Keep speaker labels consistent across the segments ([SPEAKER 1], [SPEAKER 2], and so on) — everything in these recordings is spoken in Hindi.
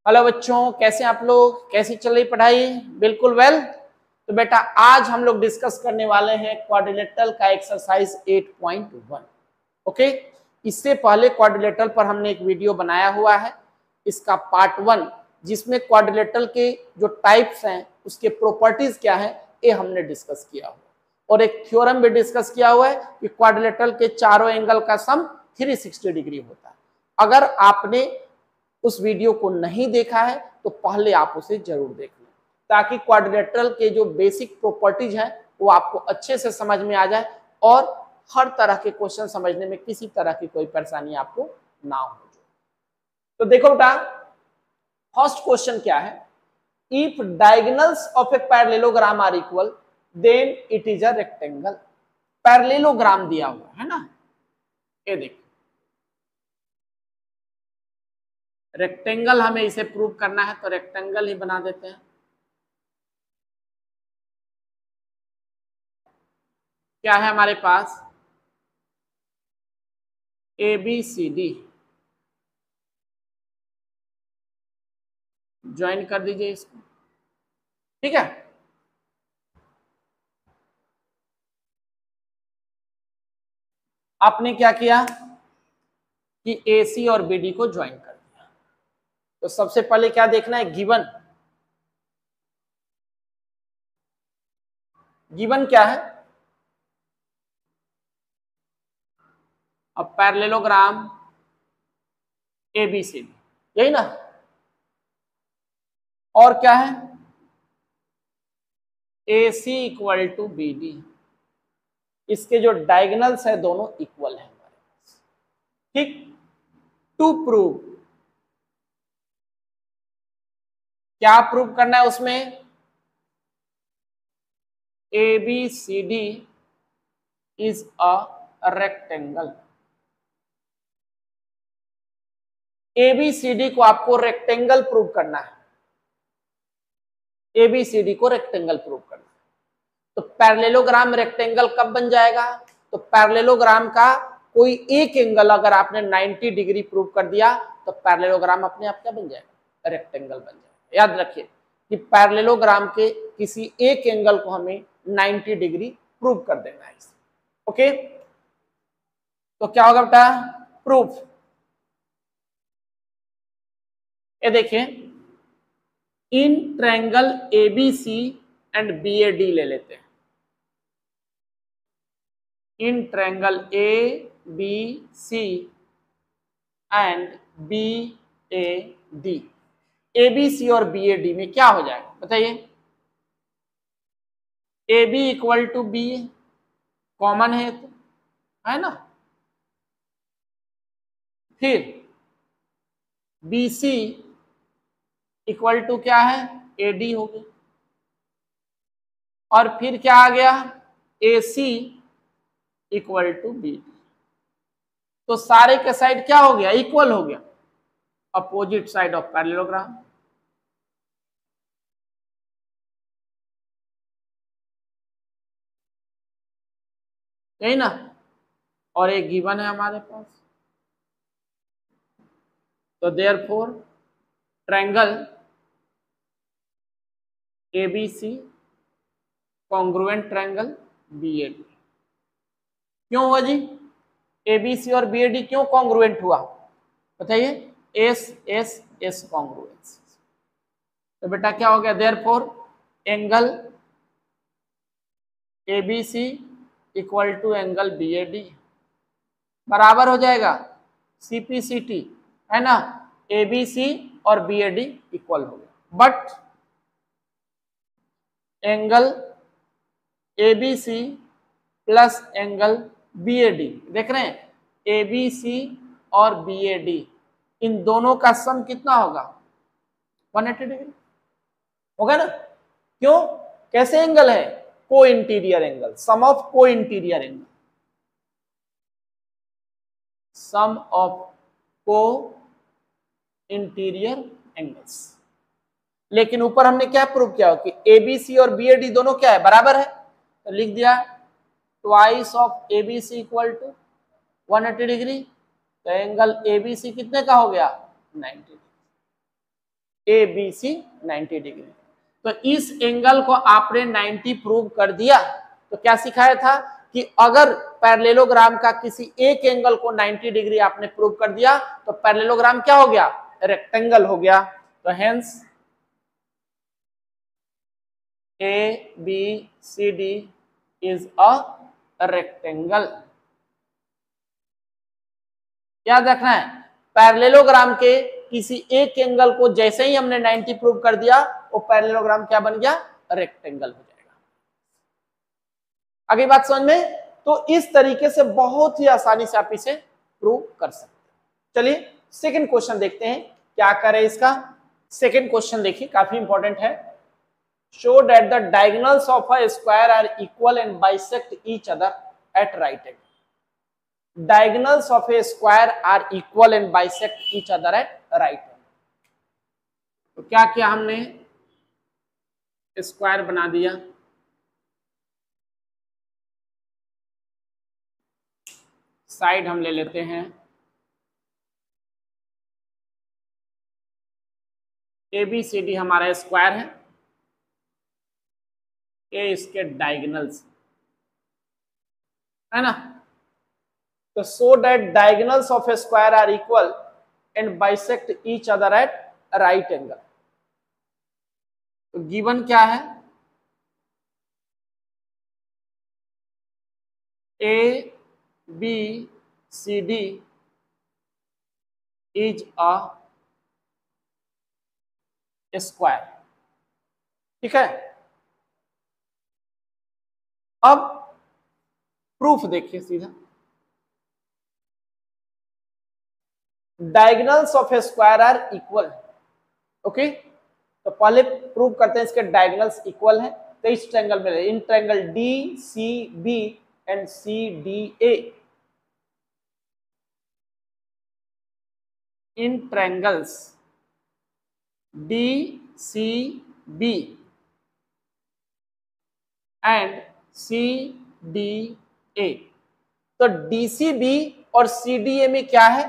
[SPEAKER 1] हेलो बच्चों, कैसे आप लोग? कैसी चल रही पढ़ाई? बिल्कुल वेल। तो बेटा आज हम लोग डिस्कस करने वाले हैं क्वाड्रिलेटरल का एक्सरसाइज 8.1। ओके, इससे पहले क्वाड्रिलेटरल पर हमने एक वीडियो बनाया हुआ है, इसका पार्ट 1, जिसमें क्वाड्रिलेटरल के जो टाइप्स हैं उसके प्रॉपर्टीज क्या है ये हमने डिस्कस किया हुआ, और एक थ्योरम भी डिस्कस किया हुआ है कि क्वाड्रिलेटरल के चारों एंगल का सम 360 डिग्री होता है। अगर आपने उस वीडियो को नहीं देखा है तो पहले आप उसे जरूर देख लें, ताकि क्वाड्रिलेटरल के जो बेसिक प्रॉपर्टीज हैं वो आपको अच्छे से समझ में आ जाए और हर तरह के क्वेश्चन समझने में किसी तरह की कोई परेशानी आपको ना हो। तो देखो बेटा, फर्स्ट क्वेश्चन क्या है? If diagonals of a parallelogram are equal then it is a rectangle. Parallelogram दिया हुआ है ना, ये देखो रेक्टेंगल, हमें इसे प्रूव करना है तो रेक्टेंगल ही बना देते हैं। क्या है हमारे पास? A B C D, join कर दीजिए इसको, ठीक है। आपने क्या किया कि ए सी और बी डी को ज्वाइन कर दिया। तो सबसे पहले क्या देखना है? गिवन। गिवन क्या है? अब parallelogram A B C D, यही ना। और क्या है? A C equal to B D, इसके जो डायगोनल्स है दोनों इक्वल है हमारे पास, ठीक। टू प्रूव, क्या प्रूव करना है उसमें? A B C D is a rectangle. ABCD को आपको रेक्टेंगल प्रूव करना है, एबीसीडी को रेक्टेंगल प्रूव करना है। तो पैरेललोग्राम रेक्टेंगल कब बन जाएगा? तो पैरेललोग्राम का कोई एक एंगल अगर आपने 90 डिग्री प्रूव कर दिया तो पैरेललोग्राम अपने आप क्या बन जाएगा? रेक्टेंगल बन जाएगा। याद रखिए कि पैरेललोग्राम के किसी एक एंगल को हमें 90 डिग्री प्रूव कर देना है। ओके, तो क्या होगा बेटा? प्रूफ। ये देखिए, in triangle ABC and BAD ले लेते हैं। In triangle A B C and B A D, A B C और बी ए डी में क्या हो जाएगा बताइए? A B equal to B, common है तो, है ना। फिर बी सी इक्वल टू क्या है? ए डी हो गया। और फिर क्या आ गया? ए C equal to B D. तो सारे के साइड क्या हो गया? इक्वल हो गया, अपोजिट साइड ऑफ पैरेललोग्राम। यही ना। और एक गिवन है हमारे पास, तो therefore triangle ABC congruent triangle BAD. क्यों हुआ जी? एबीसी और बीएडी क्यों कॉन्ग्रुएंट हुआ बताइए? S S S congruence. तो बेटा क्या हो गया? Therefore angle ABC equal to angle BAD बराबर हो जाएगा सीपीसीटी, है ना। एबीसी और बीएडी इक्वल हो गया, but angle ABC plus angle BOD, देख रहे हैं, एबीसी और बीएडी इन दोनों का सम कितना होगा? 180 डिग्री होगा ना। क्यों? कैसे एंगल है? को interior angle, sum of co interior angle, sum of co interior angles. लेकिन ऊपर हमने क्या प्रूव किया कि एबीसी और बीएडी दोनों क्या है? बराबर है। तो लिख दिया twice of ABC equal to 180 degree. तो एंगल एबीसी कितने का हो गया? 90 degree. A B C 90 degree. तो इस एंगल को आपने 90 प्रूव कर दिया। तो क्या सिखाया था कि अगर पैरेललोग्राम का किसी एक एंगल को 90 डिग्री आपने प्रूव कर दिया तो पैरेललोग्राम क्या हो गया, रेक्टेंगल हो गया। तो hence A B C D is a rectangle. याद रखना है, पैरेललोग्राम के किसी एक एंगल को जैसे ही हमने 90 प्रूव कर दिया वो पैरेललोग्राम क्या बन गया, रेक्टेंगल हो जाएगा। आगे बात समझ में? तो इस तरीके से बहुत ही आसानी से आप इसे प्रूव कर सकते हैं। चलिए सेकंड क्वेश्चन देखते हैं क्या करें इसका। सेकंड क्वेश्चन देखिए, काफी इंपॉर्टेंट है। Show that the diagonals of a square are equal and bisect each other at right angle. Diagonals of a square are equal and bisect each other at right angle। तो क्या किया हमने, स्क्वायर बना दिया, साइड हम ले लेते हैं ए बी सी डी, हमारा स्क्वायर है, ए इसके डायगोनल्स है ना। तो so that diagonals of A square are equal and bisect each other at right angle. तो गिवन क्या है, A B C D is a square. ठीक है, अब प्रूफ देखिए सीधा। Diagonals of A square are equal. Okay, तो पहले प्रूव करते हैं इसके डायगोनल्स इक्वल हैं। तो इस ट्रायंगल में, in triangle D C B and C D A, in triangles D C B and C D A. तो डीसीबी और सीडीए में क्या है,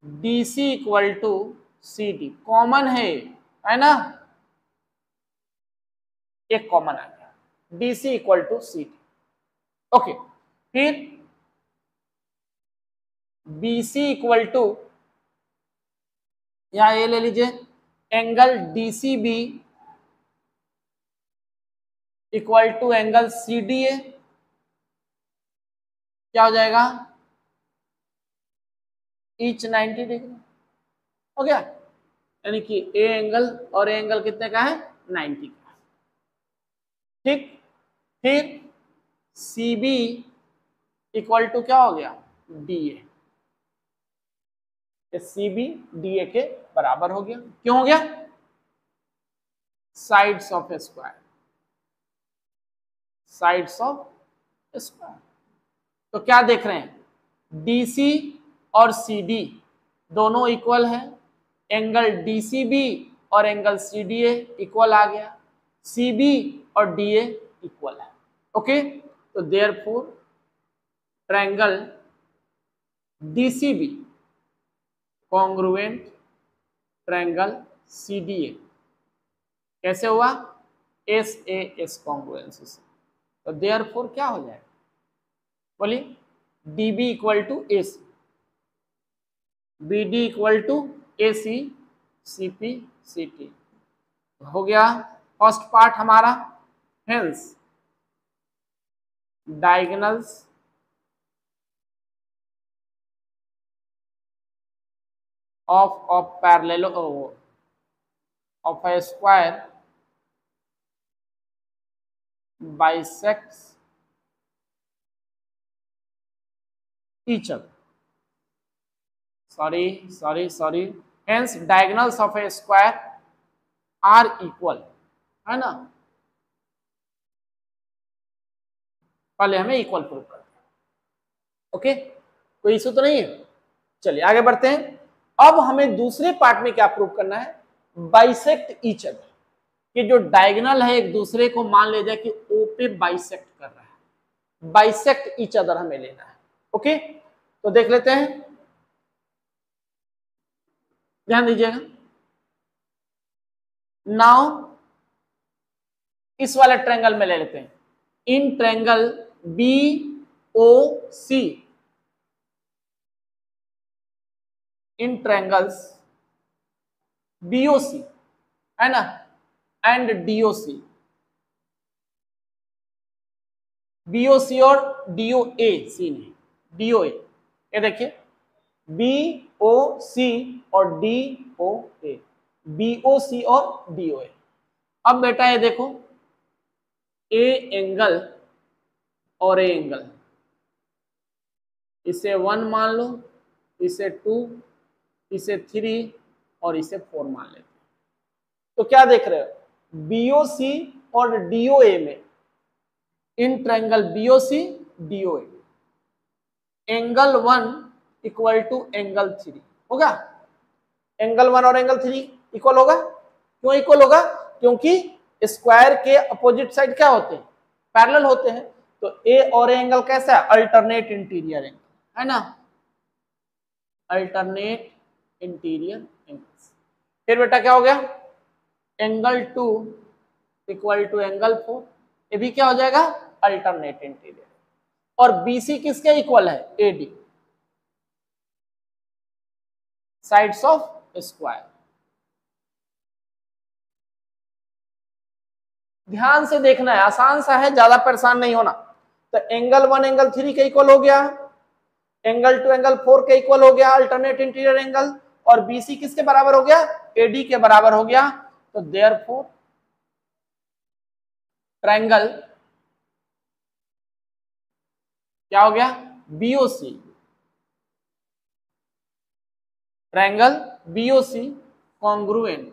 [SPEAKER 1] DC equal to C D, common है ना, एक कॉमन आ गया, DC equal to C D. Okay, फिर बीसी इक्वल टू, यहां ये ले लीजिए, angle DCB equal to angle CDA, क्या हो जाएगा, ईच 90 डिग्री हो गया। यानी कि ए एंगल और ए एंगल कितने का है, 90 का। ठीक, फिर सी बी इक्वल टू क्या हो गया, D A. C B D A के बराबर हो गया। क्यों हो गया, sides of A square, sides of square. तो क्या देख रहे हैं, डीसी और सीडी दोनों इक्वल है, एंगल डीसीबी और एंगल सीडीए इक्वल आ गया, सीबी और डीए इक्वल है। ओके, तो therefore triangle DCB congruent triangle CDA. कैसे हुआ, एस ए एस कॉन्ग्रुएंसी से। तो देयरफॉर क्या हो जाएगा, बोलिए, DB equal to A C, B D equal to A C, C P C T. हो गया फर्स्ट पार्ट हमारा। Hence diagonals of a parallel of a square bisects each other। sorry, hence diagonals of a square are equal, है ना। पहले हमें इक्वल प्रूव करना है। ओके, कोई इशू तो नहीं है। चलिए आगे बढ़ते हैं। अब हमें दूसरे पार्ट में क्या प्रूव करना है, बाइसेक्ट ईच अदर, कि जो डायगोनल है एक दूसरे को मान ले जाए कि ओ पे बाइसेक्ट कर रहा है, बाइसेक्ट ईच अदर हमें लेना है। ओके, तो देख लेते हैं, ध्यान दीजिएगा। नाउ इस वाले ट्रायंगल में ले लेते हैं, in triangle B O C, in triangles BOC है ना एंड डीओसी, बीओसी और डीओए सी नहीं, डीओए, ये देखिए बीओसी और डीओए, बीओसी और डीओए। अब बेटा ये देखो, ए एंगल और ए एंगल, इसे 1 मान लो, इसे 2, इसे 3 और इसे 4 मान लेते हैं। तो क्या देख रहे हो, बीओसी और डीओए में, in triangle BOC DOA, angle 1 equal to angle 3 होगा। एंगल 1 और एंगल 3 इक्वल होगा। क्यों इक्वल होगा? क्योंकि स्क्वायर के अपोजिट साइड क्या होते हैं, पैरेलल होते हैं। तो ए और ए एंगल कैसा है, अल्टरनेट इंटीरियर एंगल है ना, अल्टरनेट इंटीरियर एंगल्स। फिर बेटा क्या हो गया, एंगल 2 इक्वल टू एंगल 4, ये भी क्या हो जाएगा, अल्टरनेट इंटीरियर। और बीसी किसके इक्वल है, एडी, साइड्स ऑफ स्क्वायर। ध्यान से देखना है, आसान सा है, ज्यादा परेशान नहीं होना। तो एंगल 1 एंगल 3 के इक्वल हो गया, एंगल 2 एंगल 4 के इक्वल हो गया अल्टरनेट इंटीरियर एंगल, और बीसी किसके बराबर हो गया, एडी के बराबर हो गया। तो देयरफॉर ट्रायंगल क्या हो गया, BOC, triangle BOC congruent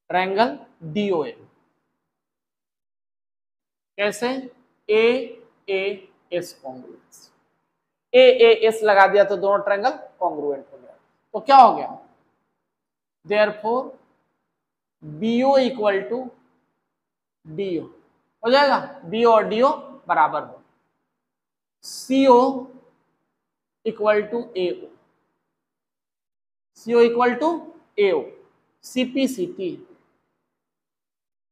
[SPEAKER 1] triangle DOA. कैसे, A A S congruence, A A S लगा दिया तो दोनों ट्रायंगल कॉन्ग्रुएंट हो गया। तो क्या हो गया, therefore BO equal to DO हो जाएगा, बीओ और डीओ बराबर हो, CO equal to AO, CO equal to AO, CPCT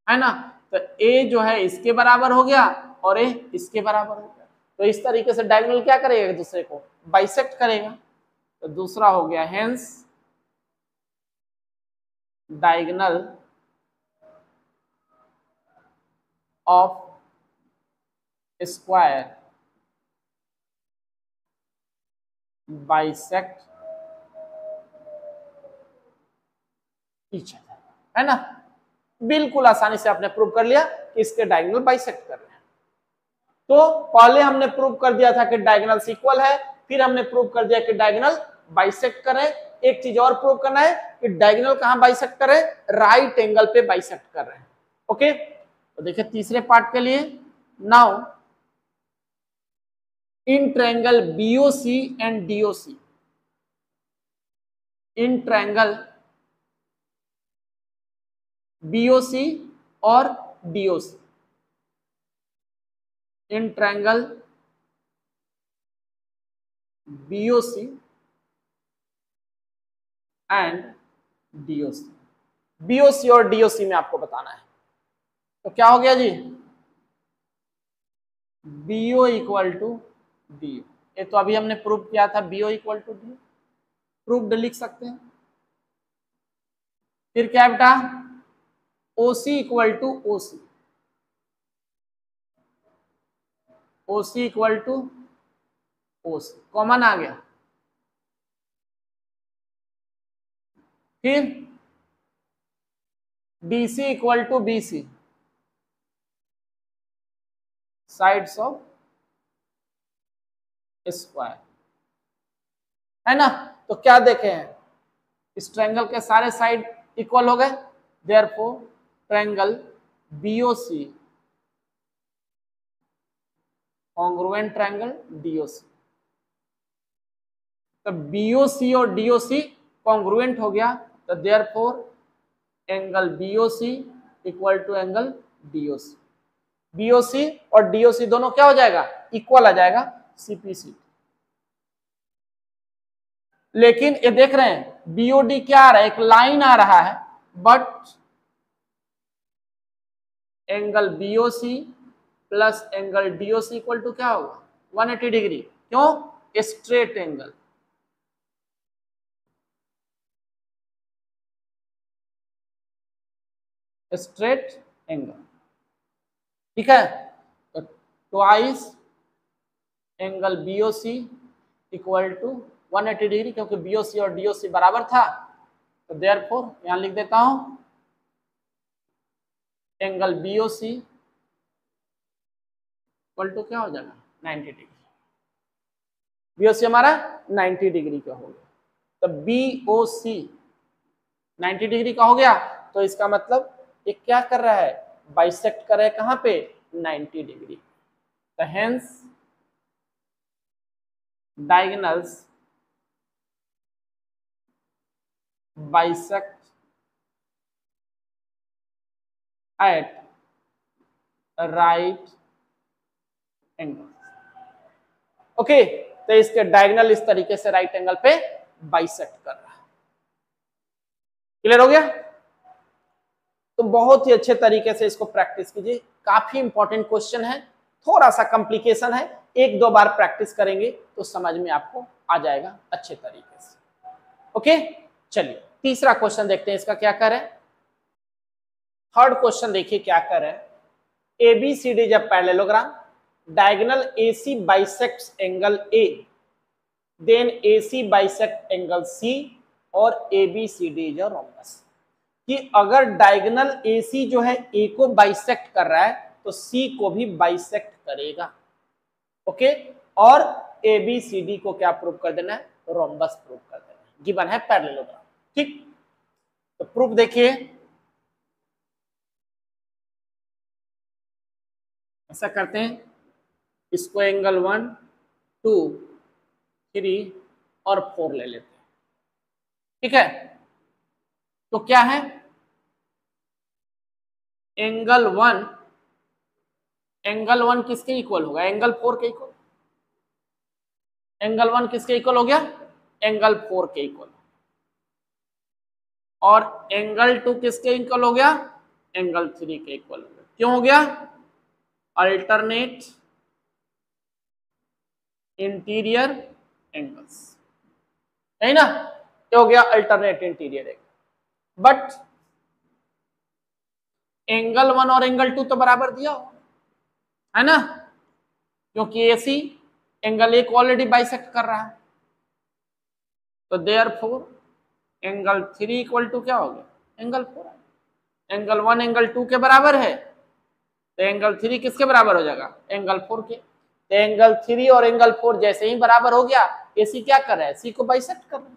[SPEAKER 1] है ना। तो ए जो है इसके बराबर हो गया और ए इसके बराबर हो गया। तो इस तरीके से डायगोनल क्या करेगा, एक दूसरे को बाइसेक्ट करेगा। तो दूसरा हो गया, hence diagonal of square bisect each other है ना। बिल्कुल आसानी से आपने प्रूव कर लिया कि इसके डायगोनल बाइसेक्ट कर रहे हैं। तो पहले हमने प्रूव कर दिया था कि डायगोनल इक्वल है, फिर हमने प्रूव कर दिया कि डायगोनल बाइसेक्ट कर रहे हैं। एक चीज और प्रूव करना है कि डायगोनल कहां बाइसेक्ट कर रहे हैं, राइट एंगल पे बाइसेक्ट कर रहे हैं। ओके, तो देखिए तीसरे पार्ट के लिए, now in triangle BOC and DOC, in triangle BOC और DOC, in triangle BOC and DOC, BOC और डीओसी में आपको बताना है। तो क्या हो गया जी, बीओ इक्वल टू डीओ, ये तो अभी हमने प्रूव किया था, BO equal to DO, proved लिख सकते हैं। फिर क्या है बेटा, OC equal to OC, OC equal to OC, common आ गया। फिर BC equal to BC, sides of square है ना। तो क्या देखे हैं, इस ट्रायंगल के सारे साइड इक्वल हो गए, therefore triangle BOC congruent triangle DOC. तो बीओसी और डीओसी कॉन्ग्रुएंट हो गया, तो therefore angle BOC equal to angle DOC, BOC और डीओसी दोनों क्या हो जाएगा, इक्वल आ जाएगा, सीपीसी। लेकिन ये देख रहे हैं बीओडी क्या आ रहा है, एक लाइन आ रहा है, but angle BOC plus angle DOC equal to क्या होगा 180 डिग्री। क्यों? Straight angle. स्ट्रेट एंगल, ठीक है। तो twice angle BOC equal to 180 degree, क्योंकि बीओसी और डीओसी बराबर था, तो देयरफॉर यहां लिख देता हूं एंगल बीओसी इक्वल टू क्या हो जाएगा 90 डिग्री। बीओसी हमारा 90 डिग्री का हो गया, तो बीओसी 90 डिग्री का हो गया। तो इसका मतलब ये क्या कर रहा है, बाइसेक्ट कर रहा है कहां पे 90 डिग्री। तो hence diagonals bisect at right angle. Okay, तो इसके डायगोनल इस तरीके से राइट एंगल पे बाइसेक्ट कर रहा है। क्लियर हो गया? तो बहुत ही अच्छे तरीके से इसको प्रैक्टिस कीजिए, काफी इंपॉर्टेंट क्वेश्चन है, थोड़ा सा कॉम्प्लिकेशन है, एक दो बार प्रैक्टिस करेंगे तो समझ में आपको आ जाएगा अच्छे तरीके से। ओके, चलिए तीसरा क्वेश्चन देखते हैं, इसका क्या करें। थर्ड क्वेश्चन देखिए क्या करें। ABCD is a parallelogram, diagonal AC bisects angle A, then AC bisect angle C और ABCD is a rhombus। कि अगर डायगोनल AC जो है A को बाइसेक्ट कर रहा है तो C को भी बाइसेक्ट करेगा। ओके, और ABCD को क्या प्रूव कर देना है, रोम्बस प्रूव कर देना है। गिवन है पैरेललोग्राम, ठीक। तो प्रूफ देखिए, ऐसा करते हैं, इसको एंगल 1, 2, 3 और 4 ले लेते हैं, ठीक है। तो क्या है, एंगल 1 किसके इक्वल होगा, एंगल 4 के इक्वल। एंगल 1 किसके इक्वल हो गया, एंगल 4 के इक्वल। और एंगल 2 किसके इक्वल हो गया, एंगल 3 के इक्वल हो गया। क्यों हो गया, अल्टरनेट इंटीरियर एंगल्स, है ना, ये हो गया alternate interior angle. But angle 1 और एंगल 2 तो बराबर दिया हो, है ना, क्योंकि AC एंगल 1 ऑलरेडी बाइसेक्ट कर रहा है। तो देयरफॉर एंगल 3 इक्वल टू क्या हो गया, एंगल 4। एंगल 1 एंगल 2 के बराबर है, तो एंगल 3 किसके बराबर हो जाएगा, एंगल 4 के। तो एंगल 3 और एंगल 4 जैसे ही बराबर हो गया, AC क्या कर रहा है, C को बाइसेक्ट कर रहा है।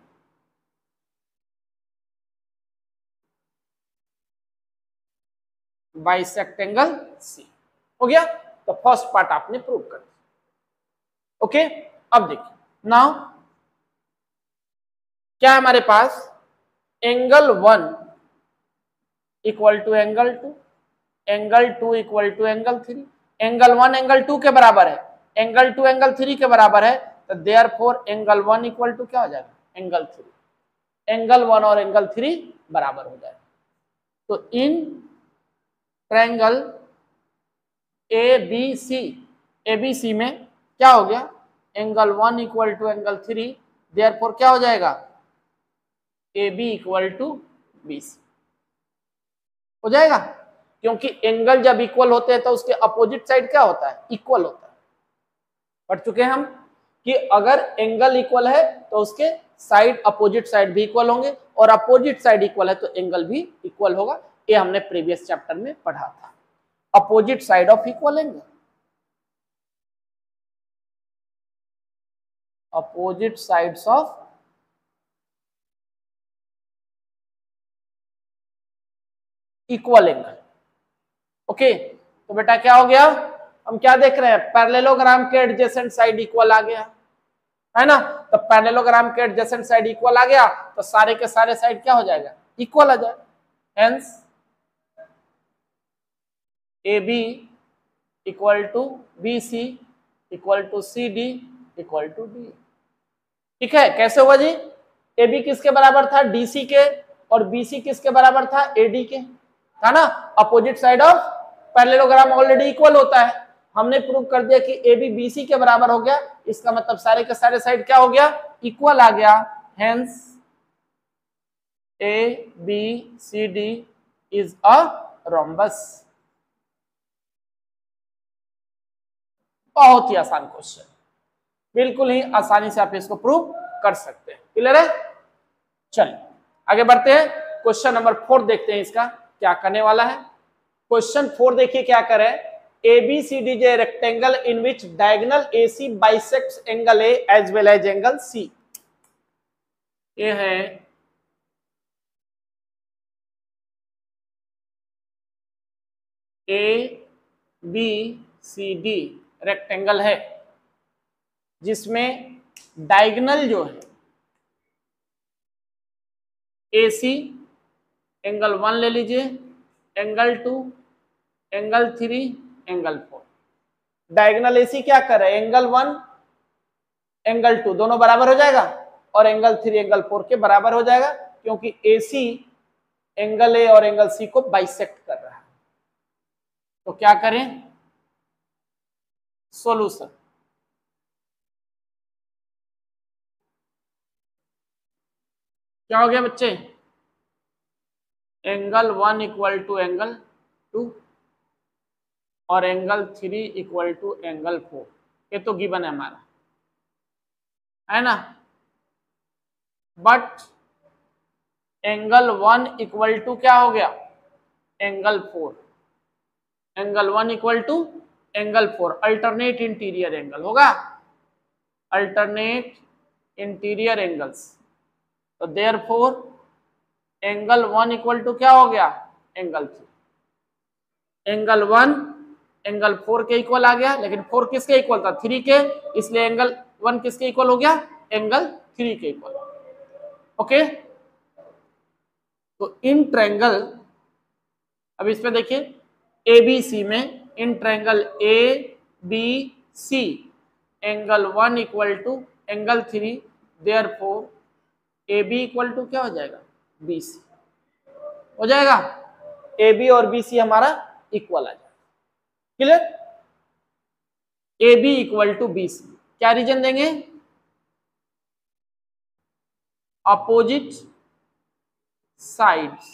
[SPEAKER 1] बाइसेक्ट एंगल C हो गया। तो फर्स्ट पार्ट आपने प्रूव कर दिया। ओके, अब देखिए नाउ क्या है हमारे पास, angle 1 equal to angle 2, angle 2 equal to angle 3। Angle 1 angle 2 के बराबर है, एंगल 2 एंगल 3 के बराबर है, तो देयरफॉर एंगल 1 इक्वल टू क्या हो जाएगा, एंगल 3। एंगल 1 और एंगल 3 बराबर हो जाएगा। तो इन ट्रायंगल ABC में क्या हो गया, angle 1 equal to angle 3, therefore क्या हो जाएगा, AB इक्वल टू BC हो जाएगा। क्योंकि एंगल जब इक्वल होते हैं तो उसके अपोजिट साइड क्या होता है, इक्वल होता है। पढ़ चुके हैं हम कि अगर एंगल इक्वल है तो उसके साइड अपोजिट साइड भी इक्वल होंगे, और अपोजिट साइड इक्वल है तो एंगल भी इक्वल होगा। ये हमने प्रीवियस चैप्टर में पढ़ा था, opposite side of equal angle, opposite sides of equal angle. Okay, तो बेटा क्या हो गया, हम क्या देख रहे हैं, पैरेललोग्राम के एडजेसेंट साइड इक्वल आ गया, है ना। तो पैरेललोग्राम के एडजेसेंट साइड इक्वल आ गया, तो सारे के सारे साइड क्या हो जाएगा, इक्वल आ जाएगा। Hence AB equal to BC equal to CD equal to D। ठीक है, कैसे हुआ जी, AB किसके बराबर था, DC के, और BC किसके बराबर था, AD के, था ना, opposite side of parallelogram already equal होता है, हमने प्रूव कर दिया कि ए बी बी सी के बराबर हो गया, इसका मतलब सारे के सारे साइड क्या हो गया, इक्वल आ गया, hence A B C D is a rhombus. बहुत ही आसान क्वेश्चन, बिल्कुल ही आसानी से आप इसको प्रूव कर सकते हैं। क्लियर है? चलिए आगे बढ़ते हैं, क्वेश्चन नंबर 4 देखते हैं इसका क्या करने वाला है। क्वेश्चन 4 देखिए क्या करे, ABCD is a rectangle in which diagonal AC bisects angle A as well as angle C। ये है ABCD रेक्टेंगल है जिसमें डायगोनल जो है AC एंगल 1 ले लीजिए, angle 2, angle 3, angle 4। Diagonal AC क्या कर रहा है, एंगल 1 एंगल 2 दोनों बराबर हो जाएगा और एंगल 3 एंगल 4 के बराबर हो जाएगा, क्योंकि AC एंगल A और एंगल C को बाइसेक्ट कर रहा है। तो क्या करें, सॉल्यूशन, क्या हो गया बच्चे, एंगल 1 इक्वल टू एंगल 2 और एंगल 3 इक्वल टू एंगल 4। ये तो गिवन है हमारा, है ना। बट एंगल 1 इक्वल टू क्या हो गया, angle 4। Angle 1 equal to angle 4 alternate interior angle होगा, अल्टरनेट इंटीरियर एंगल्स। तो देयरफॉर एंगल 1 इक्वल टू क्या हो गया, एंगल 3। एंगल 1 एंगल 4 के इक्वल आ गया, लेकिन 4 किसके इक्वल था, 3 के, इसलिए एंगल 1 किसके इक्वल हो गया, एंगल 3 के इक्वल। ओके, तो इन ट्रायंगल, अब इसमें देखिए ABC में in triangle ABC angle 1 equal to angle 3, therefore AB equal to क्या हो जाएगा, BC हो जाएगा, AB और BC हमारा इक्वल आ जाएगा। Clear, AB equal to BC, क्या रीजन देंगे, opposite sides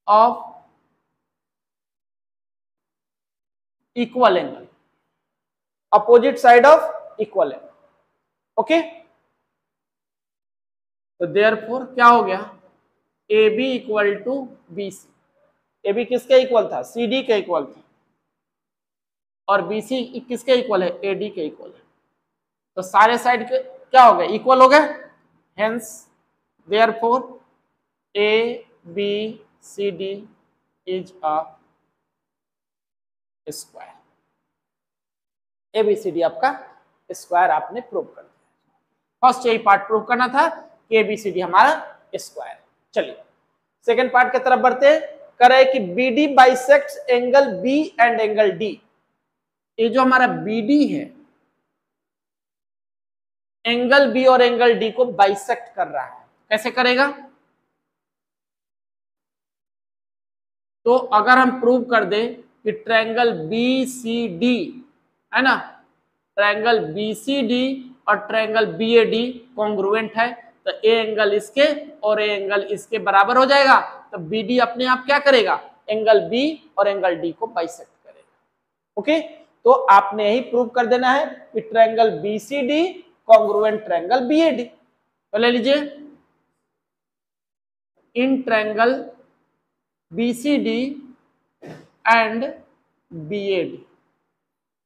[SPEAKER 1] of equal angle, opposite side of equal angle. Okay, तो देयरफॉर क्या हो गया, AB equal to BC। AB किसके इक्वल था, CD के इक्वल था, और BC किसके इक्वल है, AD के इक्वल है। तो सारे साइड के क्या हो गए, इक्वल हो गए, hence therefore ABCD is a square. ABCD आपका स्क्वायर आपने प्रूव कर दिया। फर्स्ट यही पार्ट प्रूव करना था कि ABCD हमारा स्क्वायर। चलिए सेकंड पार्ट की तरफ बढ़ते हैं, करे कि BD bisects angle B and angle D। ये जो हमारा BD है एंगल B और एंगल D को बाइसेक्ट कर रहा है, कैसे करेगा, तो अगर हम प्रूव कर दें कि ट्रायंगल BCD है ना, ट्रायंगल BCD और ट्रायंगल BAD कॉन्ग्रुएंट है, तो ए एंगल इसके और ए एंगल इसके बराबर हो जाएगा, तो BD अपने आप क्या करेगा, एंगल B और एंगल D को बाइसेक्ट करेगा। ओके, तो आपने यही प्रूव कर देना है कि triangle BCD congruent triangle BAD। तो ले लीजिए, in triangle BCD and BAD,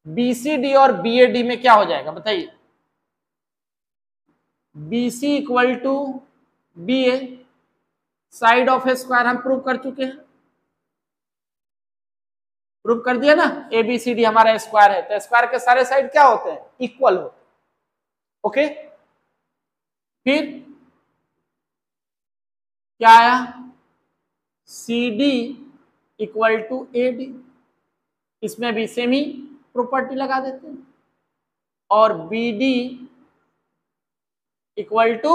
[SPEAKER 1] BCD और BAD में क्या हो जाएगा बताइए, BC equal to BA, side of A square हम प्रूव कर चुके हैं, प्रूव कर दिया ना, ABCD हमारा स्क्वायर है, तो स्क्वायर के सारे साइड क्या होते हैं, इक्वल होते हैं। ओके, फिर क्या आया, CD इक्वल टू AD, इसमें भी सेम ही प्रॉपर्टी लगा देते हैं, और BD equal to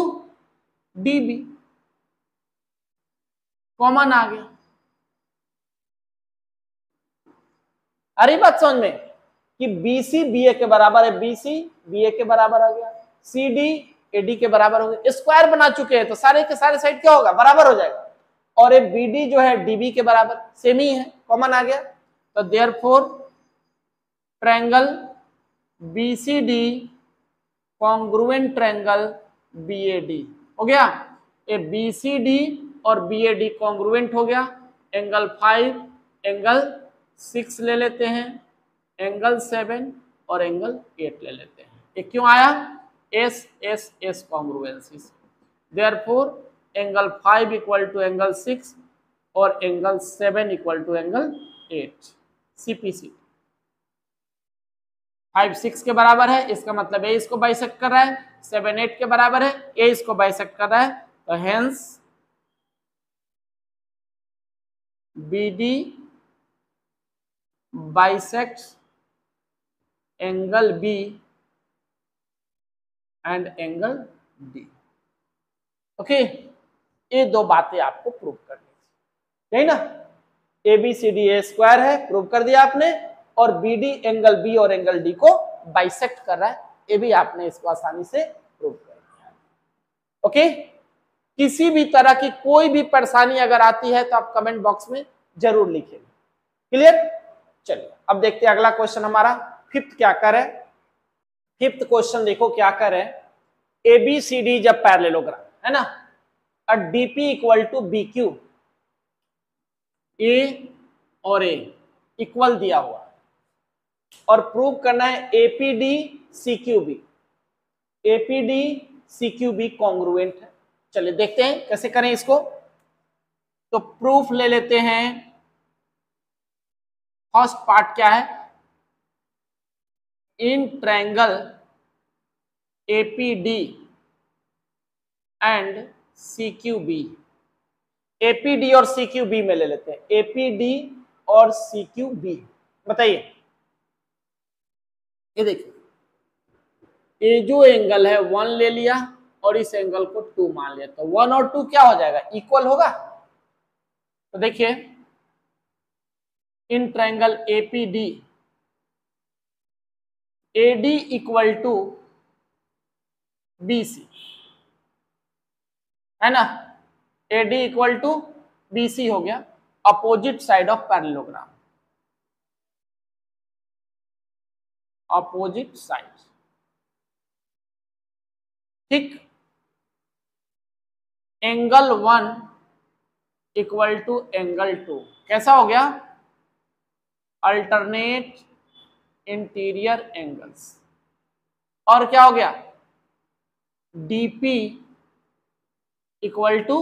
[SPEAKER 1] DB, common आ गया, अरे बात समझ में कि BC BA के बराबर है, BC BA के बराबर आ गया, CD AD के बराबर हो गया, स्क्वायर बना चुके हैं तो सारे के सारे साइड क्या होगा, बराबर हो जाएगा। और ये BD जो है DB के बराबर सेम ही है, कॉमन आ गया। तो therefore triangle BCD congruent triangle BAD हो गया। ये BCD और BAD कॉन्ग्रुएंट हो गया। एंगल 5 एंगल 6 ले लेते हैं, एंगल 7 और एंगल 8 ले लेते हैं। ये क्यों आया, S S S congruency. Therefore angle 5 equal to angle 6 और angle 7 equal to angle 8। CPC 5 6 के बराबर है, इसका मतलब ए इसको बाइसेक्ट कर रहा है, 7 8 के बराबर है, ए इसको बाइसेक्ट कर रहा है, तो hence BD bisects angle B and angle D। Okay, ये दो बातें आपको प्रूव करनी है, ना। ABCD A स्क्वायर है, प्रूव कर दिया आपने, और BD एंगल B और एंगल D को बाइसेक्ट कर रहा है, ये भी आपने इसको आसानी से प्रूव कर दिया। ओके, किसी भी तरह की कोई भी परेशानी अगर आती है तो आप कमेंट बॉक्स में जरूर लिखेंगे। क्लियर? चलिए अब देखते हैं अगला क्वेश्चन हमारा फिफ्थ क्या करे। फिफ्थ क्वेश्चन देखो क्या करे, ABCD जब पैरेललोग्राम है ना, DP इक्वल टू BQ, ए और ए इक्वल दिया हुआ और प्रूव करना है APD CQB, APD CQB congruent है। चलिए देखते हैं कैसे करें इसको। तो प्रूफ ले लेते हैं। फर्स्ट पार्ट क्या है, इन triangle APD and CQB, APD और CQB में ले लेते हैं, APD और CQB। बताइए, ये देखिए, ये जो एंगल है 1 ले लिया और इस एंगल को 2 मान लिया, तो 1 और 2 क्या हो जाएगा, इक्वल होगा। तो देखिए, in triangle APD AD equal to BC है ना, AD इक्वल टू BC हो गया, opposite side of parallelogram, opposite side. ठीक, एंगल 1 इक्वल टू एंगल 2 कैसा हो गया, अल्टरनेट इंटीरियर एंगल्स। और क्या हो गया, DP equal to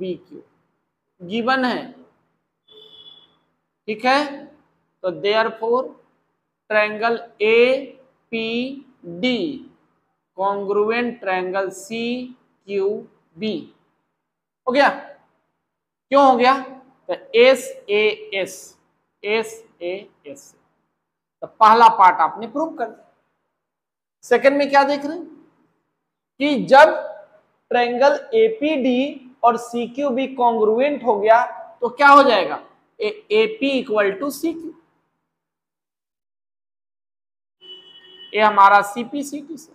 [SPEAKER 1] BQ given है। ठीक है, तो therefore triangle APD congruent triangle CQB हो गया। क्यों हो गया, तो SAS तो पहला पार्ट आपने प्रूव कर दिया। सेकंड में क्या देख रहे हैं कि जब ट्रायंगल APD और CQB कॉन्ग्रुएंट हो गया तो क्या हो जाएगा, AP इक्वल टू CQ, ये हमारा CPCT से।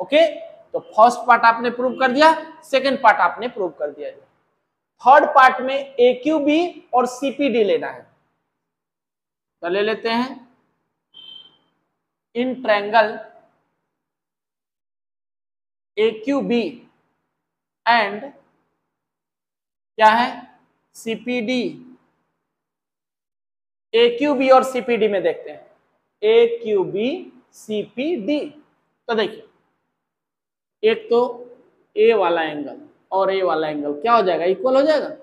[SPEAKER 1] ओके, तो फर्स्ट पार्ट आपने प्रूव कर दिया, सेकंड पार्ट आपने प्रूव कर दिया। थर्ड पार्ट में AQB और CPD लेना है, तो ले लेते हैं। इन ट्रायंगल AQB एंड क्या है, CPD, AQB और CPD में देखते हैं, AQB CPD। तो देखिए, एक तो A वाला एंगल और A वाला एंगल क्या हो जाएगा, इक्वल हो जाएगा,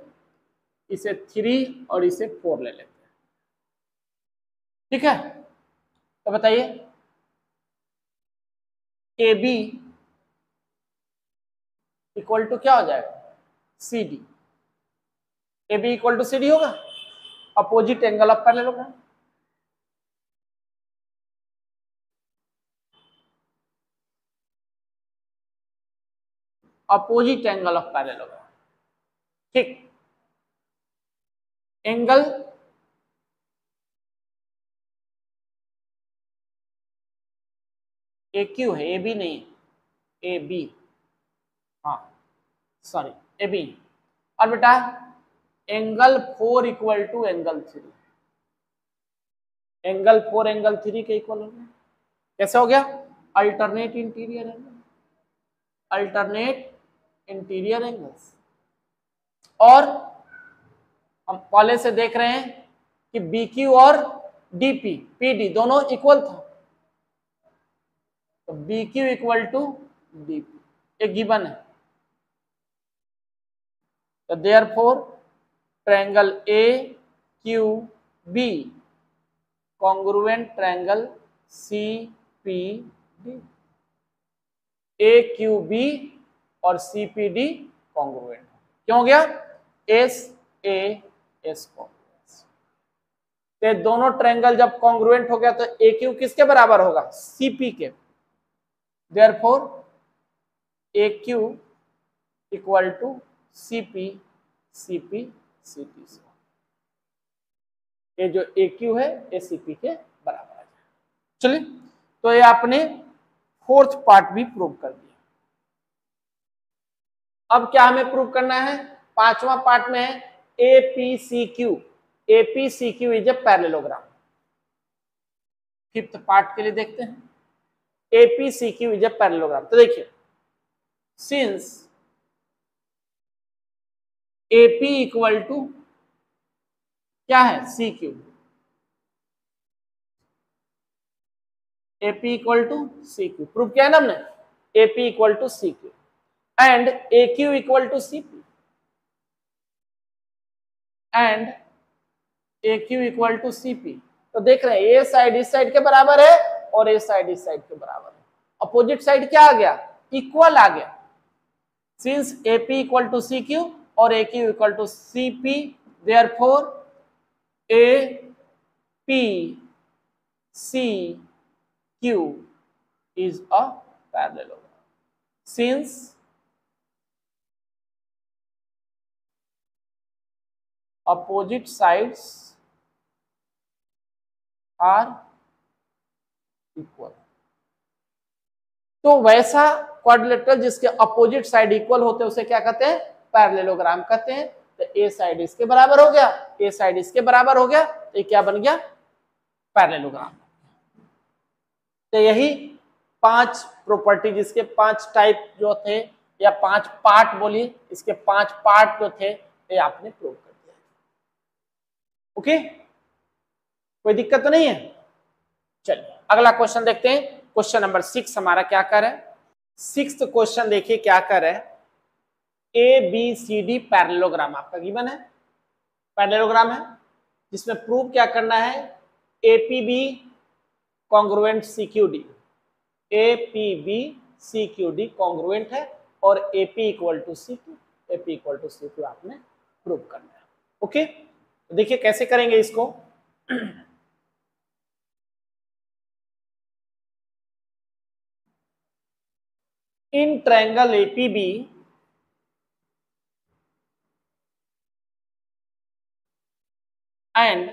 [SPEAKER 1] इसे 3 और इसे 4 ले लेते हैं। ठीक है, तो बताइए, AB इक्वल टू क्या हो जाएगा, CD, AB equal to CD होगा, opposite angle of parallelogram. Opposite angle of parallelogram. ठीक, एंगल ए क्यू है, ए बी नहीं, ए बी, हाँ सॉरी ए बी। और बेटा angle 4 equal to angle 3, angle 4 angle 3 के इक्वल हो गया। कैसे हो गया? Alternate interior angle, alternate interior angles. और हम पहले से देख रहे हैं कि बी क्यू और डीपी पीडी दोनों इक्वल था, तो B Q equal to DP एक गिवन है। तो therefore triangle A Q B congruent triangle C P D, A Q B और सी पी डी कॉन्ग्रुएंट। क्यों हो गया? S A S congruence. तो दोनों ट्रायंगल जब कॉन्ग्रुएंट हो गया तो ए क्यू किसके बराबर होगा? सीपी के। Therefore A Q equal to CP CP CP से, ये जो ए क्यू है ए सीपी के बराबर है। चलिए, तो ये आपने फोर्थ पार्ट भी प्रूव कर दिया। अब क्या हमें प्रूव करना है? पांचवा पार्ट में है APCQ, APCQ is a parallelogram. Fifth part के लिए देखते हैं एपीसीक्यू इज ए पैरेललोग्राम। तो देखिए, सिंस एपी इक्वल टू क्या है? C Q, AP equal to C Q prove किया है ना हमने, AP equal to C Q and A Q equal to CP and A Q equal to CP. तो देख रहे हैं ये साइड इस साइड के बराबर है और ये साइड इस साइड के बराबर है। अपोजिट साइड क्या आ गया? इक्वल आ गया। Since AP equal to C Q और A Q equal to CP, therefore A P C Q is a parallelogram. Since opposite sides are equal, तो वैसा क्वाड्रिलेटरल जिसके अपोजिट साइड इक्वल होते हैं उसे क्या कहते हैं? पैरेललोग्राम कहते हैं। तो ए साइड इसके बराबर हो गया, ए साइड इसके बराबर हो गया, तो ये क्या बन गया? पैरेललोग्राम। तो यही 5 प्रॉपर्टी, जिसके 5 टाइप जो थे या 5 पार्ट बोलिए, इसके 5 पार्ट जो थे ये आपने प्रूव कर दिया। ओके, कोई दिक्कत तो नहीं है? चलिए अगला क्वेश्चन देखते हैं। क्वेश्चन नंबर 6 हमारा क्या कर है? 6th क्वेश्चन देखिए क्या कर है। A B C D parallelogram आपका गिवन है, पैरेललोग्राम है, जिसमें प्रूव क्या करना है? APB congruent CQD, APB CQD congruent है और AP equal to CQ, AP equal to CQ आपने प्रूव करना है। ओके, तो देखिए कैसे करेंगे इसको। In triangle APB and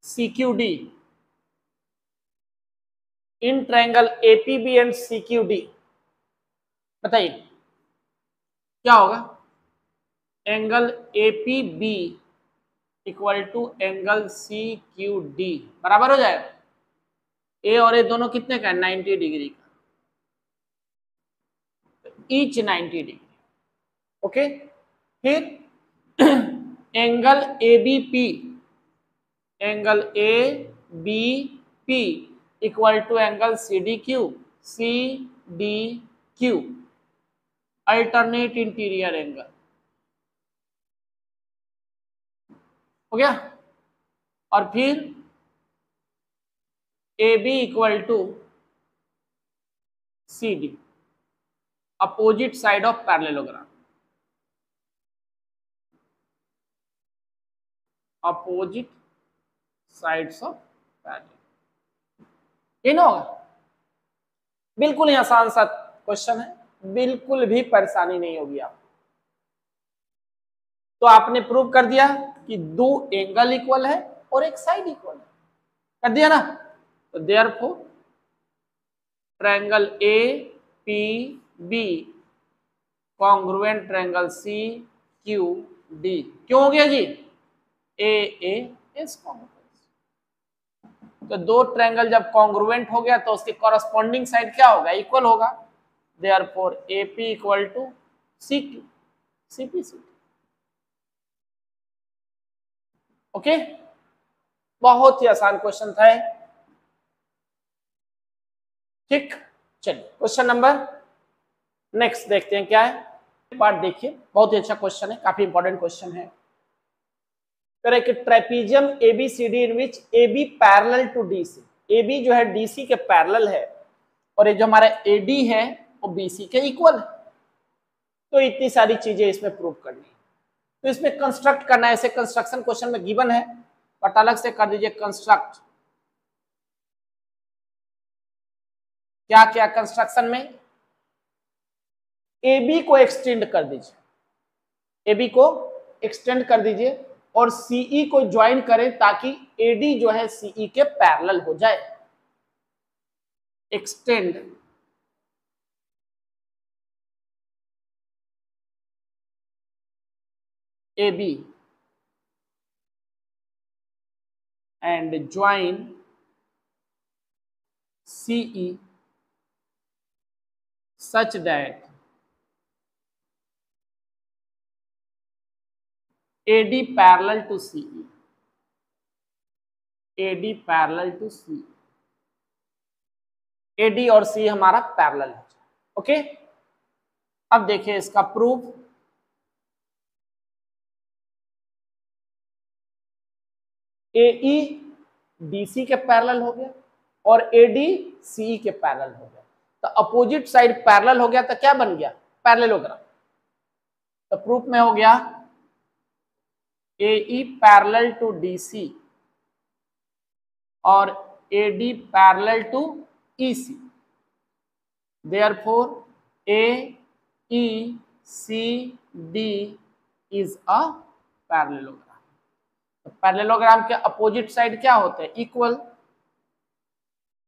[SPEAKER 1] CQD, in triangle APB and CQD, बताइए क्या होगा? Angle APB equal to angle CQD बराबर हो जाएगा। ए और ए दोनों कितने का? 90 डिग्री का, ईच 90 डिग्री। ओके, फिर angle A B P, angle A B P equal to angle C D Q, C D Q alternate interior angle. हो गया? और फिर A B equal to C D opposite side of parallelogram, opposite sides of parallel. ये ना होगा? बिल्कुल ही आसान सा क्वेश्चन है, बिल्कुल भी परेशानी नहीं होगी आपको। तो आपने प्रूव कर दिया कि 2 एंगल इक्वल है और एक साइड इक्वल है, कर दिया ना? तो therefore triangle A P B congruent triangle C Q D. क्यों हो गया जी? ए ए इज कॉन्ग्रुएंट। तो दो ट्रायंगल जब कॉन्ग्रुएंट हो गया तो उसके कॉरस्पॉन्डिंग साइड क्या होगा? इक्वल होगा। Therefore AP equal to C Q CP C. Okay, बहुत ही आसान क्वेश्चन था। ठीक, चलिए क्वेश्चन नंबर नेक्स्ट देखते हैं क्या है। पार्ट देखिए, बहुत ही अच्छा क्वेश्चन है, काफी इंपॉर्टेंट क्वेश्चन है। Trapezium ABCD in which AB parallel to DC. AB जो है डीसी के पैरेलल है और ये जो हमारा एडी है वो बीसी के इक्वल है। तो इतनी सारी चीजें इसमें प्रूव करनी है, तो इसमें कंस्ट्रक्ट करना है। ऐसे कंस्ट्रक्शन क्वेश्चन में गिवन है, बट अलग से कर दीजिए कंस्ट्रक्ट। क्या क्या कंस्ट्रक्शन में? AB को एक्सटेंड कर दीजिए, AB को एक्सटेंड कर दीजिए और CE को ज्वाइन करें ताकि AD जो है CE के पैरेलल हो जाए। Extend AB and join CE such that AD parallel to CE, AD parallel to CE, AD और C हमारा पैरेलल है। ओके, अब देखिए इसका प्रूफ। AE DC के पैरेलल हो गया और AD CE के पैरेलल हो गया, तो अपोजिट साइड पैरेलल हो गया, तो क्या बन गया? पैरेललोग्राम। तो प्रूफ में हो गया AE पैरेलल टू DC और AD parallel to EC। Therefore AECD is a parallelogram। तो पैरेललोग्राम के अपोजिट साइड क्या होते हैं? इक्वल।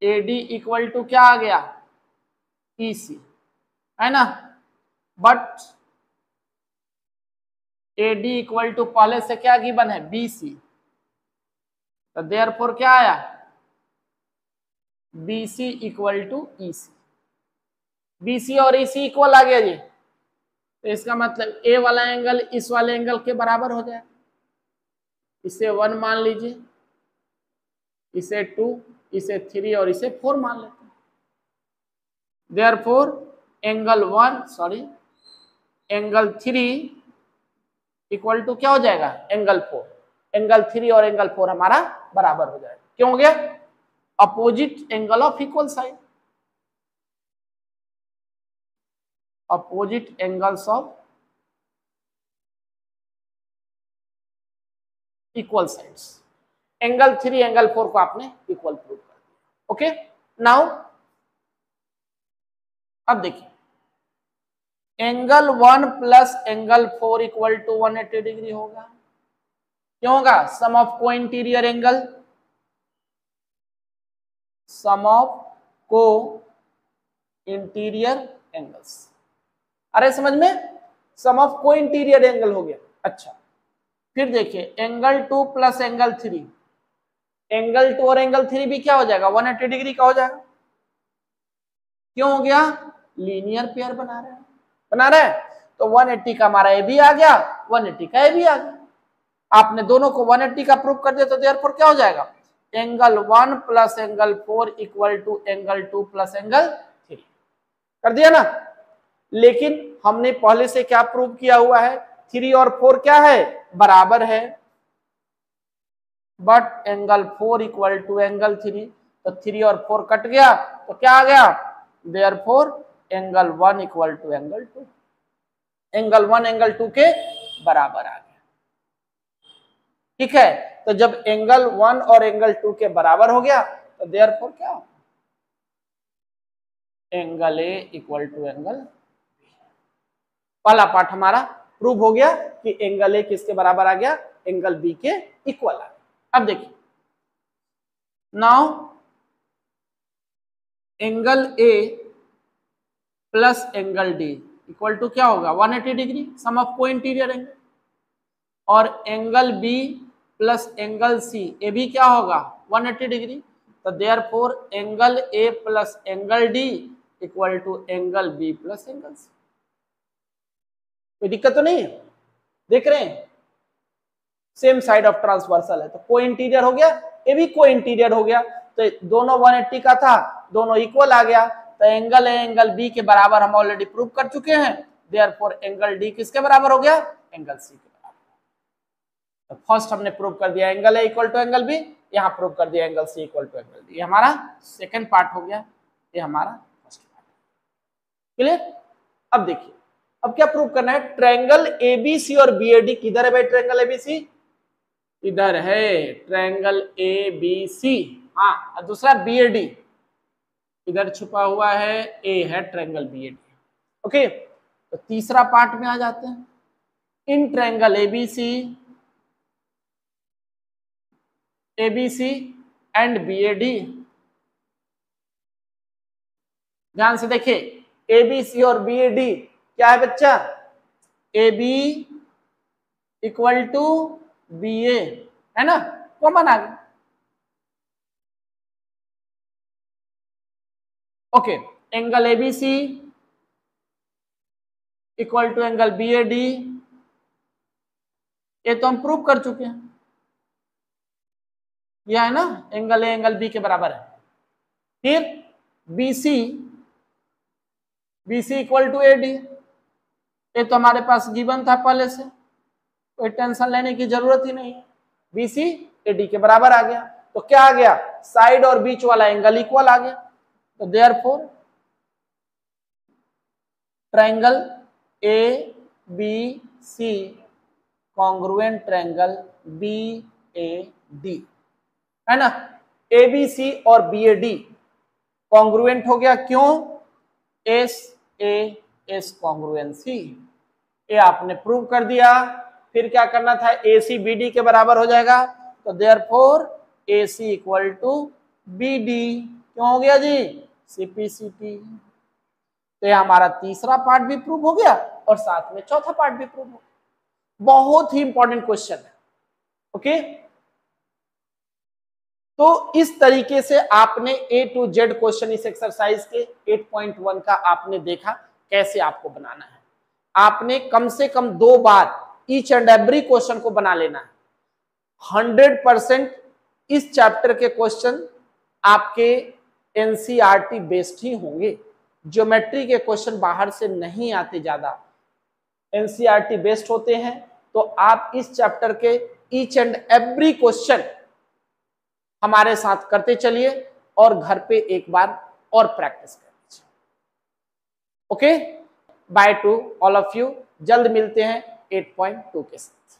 [SPEAKER 1] AD इक्वल टू क्या आ गया? EC, है ना। बट AD इक्वल टू पहले से क्या गिवन है? BC। तो देयरफॉर क्या आया? BC equal to EC। BC और EC इक्वल आ गया जी, तो इसका मतलब A वाला एंगल इस वाले एंगल के बराबर हो जाए। इसे 1 मान लीजिए, इसे 2, इसे 3 और इसे 4 मान लेते हैं। देयरफॉर एंगल 3 इक्वल टू क्या हो जाएगा? एंगल 4। एंगल 3 और एंगल 4 हमारा बराबर हो जाएगा। क्यों हो गया? Opposite angle of equal side, opposite angles of equal sides. Angle 3 angle 4 को आपने इक्वल प्रूव कर दिया। ओके, नाउ अब देखिए, angle 1 plus angle 4 equal to 180 degree होगा। क्यों होगा? Sum of co interior angle, sum of co interior angles. अरे समझ में, sum of co interior angle हो गया। अच्छा, फिर देखिए एंगल 2 प्लस एंगल 3, एंगल 2 और एंगल 3 भी क्या हो जाएगा? 180 डिग्री का हो जाएगा। क्यों हो गया? लीनियर पेयर बना रहे हैं, तो 180 का हमारा ए भी आ गया, 180 का ए भी आ गया। आपने दोनों को 180 का प्रूव कर दिया, तो देयरफॉर क्या हो जाएगा? Angle 1 plus angle 4 equal to angle 2 plus angle 3 कर दिया ना। लेकिन हमने पहले से क्या प्रूव किया हुआ है? 3 और 4 क्या है? बराबर है। But angle 4 equal to angle 3, तो 3 और 4 कट गया, तो क्या आ गया? Therefore angle 1 equal to angle 2, angle 1 angle 2 के बराबर आ गया। ठीक है, तो जब एंगल 1 और एंगल 2 के बराबर हो गया, तो देयरफॉर क्या हो? Angle A equal to angle B. पहला पार्ट हमारा प्रूव हो गया कि एंगल ए किसके बराबर आ गया? एंगल बी के इक्वल आ गया। अब देखिए, now angle A plus angle D equal to क्या होगा 180 degree, sum of co interior angle, और angle B plus angle C ये भी क्या होगा 180 डिग्री। तो therefore angle A plus angle D equal to angle B plus angle C. कोई दिक्कत तो नहीं है, देख रहे हैं सेम साइड ऑफ ट्रांसवर्सल है, तो को इंटीरियर हो गया, ये भी को इंटीरियर हो गया, तो दोनों 180 का था, दोनों इक्वल आ गया, तो एंगल ए एंगल बी के बराबर हम ऑलरेडी प्रूव कर चुके हैं, देयरफॉर एंगल डी किसके बराबर हो गया एंगल सी के बराबर। तो फर्स्ट हमने प्रूव कर दिया angle A equal to angle B, यहाँ प्रूव कर दिया angle C equal to angle D, ये हमारा सेकंड पार्ट हो गया, ये हमारा फर्स्ट पार्ट। क्लियर? अब देखिए अब क्या प्रूव करना है, ट्रायंगल एबीसी और बीएडी किधर है भाई, ट्रायंगल एबीसी इधर है, ट्रायंगल एबीसी, हाँ, और दूसरा बीएडी इधर छुपा हुआ है, ए है ट्रायंगल बीएडी। ओके, तो तीसरा पार्ट में आ जाते हैं, in triangle ABC and BAD, ध्यान से देखिए एबीसी और बीएडी क्या है बच्चा, A B equal to B A है ना, कॉमन आ गया। Okay, angle ABC equal to angle BAD, ये तो हम प्रूव कर चुके हैं, यह है ना एंगल ए एंगल बी के बराबर है। फिर बीसी इक्वल टू एडी, ये तो हमारे पास गिवन था पहले से, कोई टेंशन लेने की जरूरत ही नहीं है, बीसी एडी के बराबर आ गया, तो क्या आ गया साइड और बीच वाला एंगल इक्वल आ गया, तो therefore triangle A B C congruent triangle B A D है ना, ए बी सी और बी ए डी कॉन्ग्रुएंट हो गया, क्यों, एस ए एस कॉन्ग्रुएंसी, ये आपने प्रूव कर दिया। फिर क्या करना था, ए सी बी डी के बराबर हो जाएगा, तो therefore A C equal to B D, क्यों हो गया जी सीपीसीटी। तो ये हमारा तीसरा पार्ट भी प्रूव हो गया और साथ में चौथा पार्ट भी प्रूव हो गया। बहुत ही इंपॉर्टेंट क्वेश्चन है। ओके, तो इस तरीके से आपने ए टू जेड क्वेश्चन इस एक्सरसाइज के 8.1 का आपने देखा कैसे आपको बनाना है। आपने कम से कम 2 बार ईच एंड एवरी क्वेश्चन को बना लेना है। 100% इस चैप्टर के क्वेश्चन आपके एनसीईआरटी बेस्ड ही होंगे, ज्योमेट्री के क्वेश्चन बाहर से नहीं आते, ज्यादा एनसीईआरटी बेस्ड होते हैं। तो आप इस चैप्टर के ईच एंड एवरी क्वेश्चन हमारे साथ करते चलिए और घर पे एक बार और प्रैक्टिस कर लीजिए। Okay, by two all of you, जल्द मिलते हैं 8.2 के साथ।